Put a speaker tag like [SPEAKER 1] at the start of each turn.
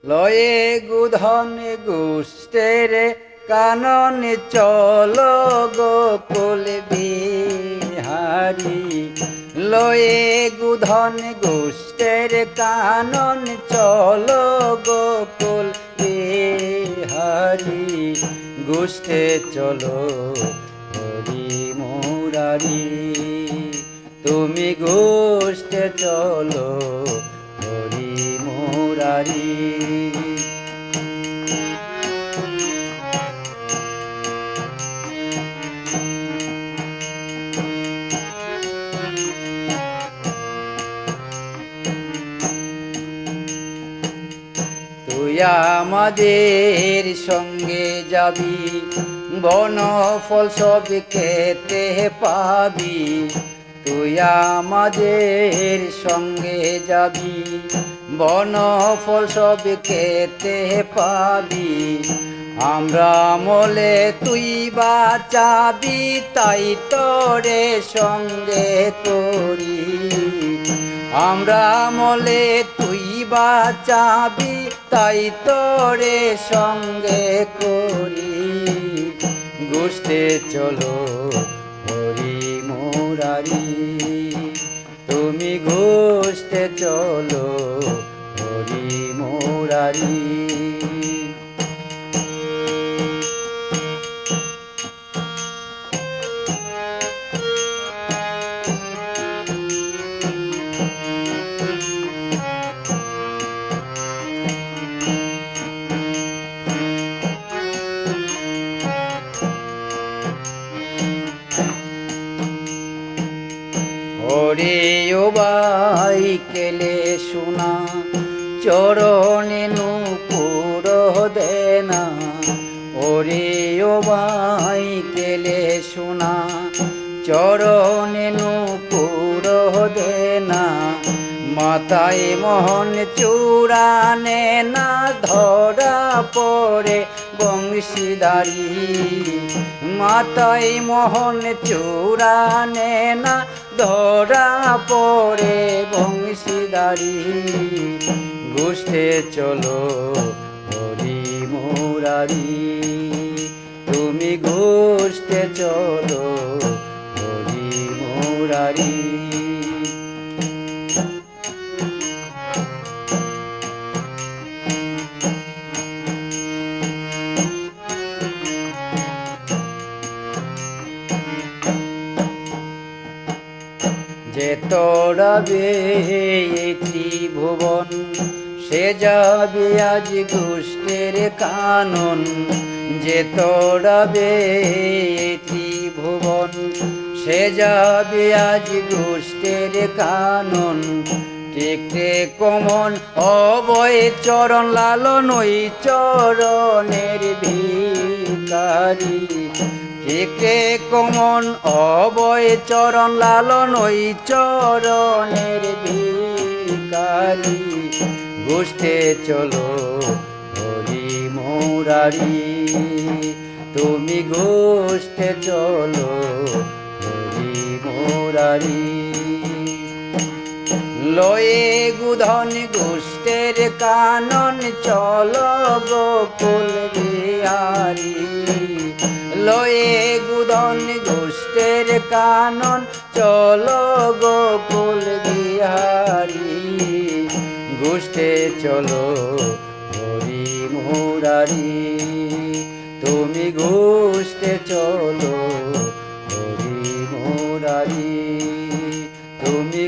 [SPEAKER 1] লয়ে গুধন গুষ্টের কাননে চলো গোকুল বিহারি। লয়ে গুধন গুষ্টের কানন চলো গোকুল বিহারি। গুষ্ঠে চলো হরি মুরারি, তুমি গোষ্ঠে চলো হরি মুরারি। তুই আমাদের সঙ্গে যাবি, বনফল সব খেতে পাবি। তুই আমাদের সঙ্গে যাবি, বনফল সব খেতে পাবি। আমরা মলে তুই বাঁচাবি, তাই তোরে সঙ্গে করি। আমরা মলে তুই বাঁচাবি, তাই তোরে সঙ্গে করি। গোষ্ঠে চলো হরি মুরারি, তুমি গোষ্ঠে চলো হরি মুরারি। ওরে ও ভাই কেলে শোনা, চরণে নূপুর দেনা। ওরে ও ভাই কেলে শোনা, চরণে নূপুর দেনা। মাথায় মোহন চূড়ানে না, ধরা পড়ে বংশীদারি। মাথায় মোহন চূড়ানে না, ধরা পড়ে বংশীদারি। গোষ্ঠে চলো হরি মুরারি, তুমি গোষ্ঠে চলো হরি মুরারি। যে তোড়াবে এই ত্রিভুবন, সে যাবে আজ গোষ্ঠের কানন। যে তোড়াবে এই ত্রিভুবন, সে যাবে আজ গোষ্ঠের কানন। টেকতে কমন অবয় চরণ লালন, ওই চরণের ভিখারি। টেকে কমন অবয় চরণ লালন, ওই চরণের ভিখারি। গোষ্ঠে চলো হরি মুরারি, তুমি গোষ্ঠে চলো হরি মুরারি। লয়ে গুধন গোষ্ঠের কানন চলো গোকুল বিহারি। লয়ে গুধন গোষ্ঠের কানন চলো গোকুল বিহারি। গোষ্ঠে চলো হরি মুরারি, তুমি গোষ্ঠে চলো হরি মুরারি। তুমি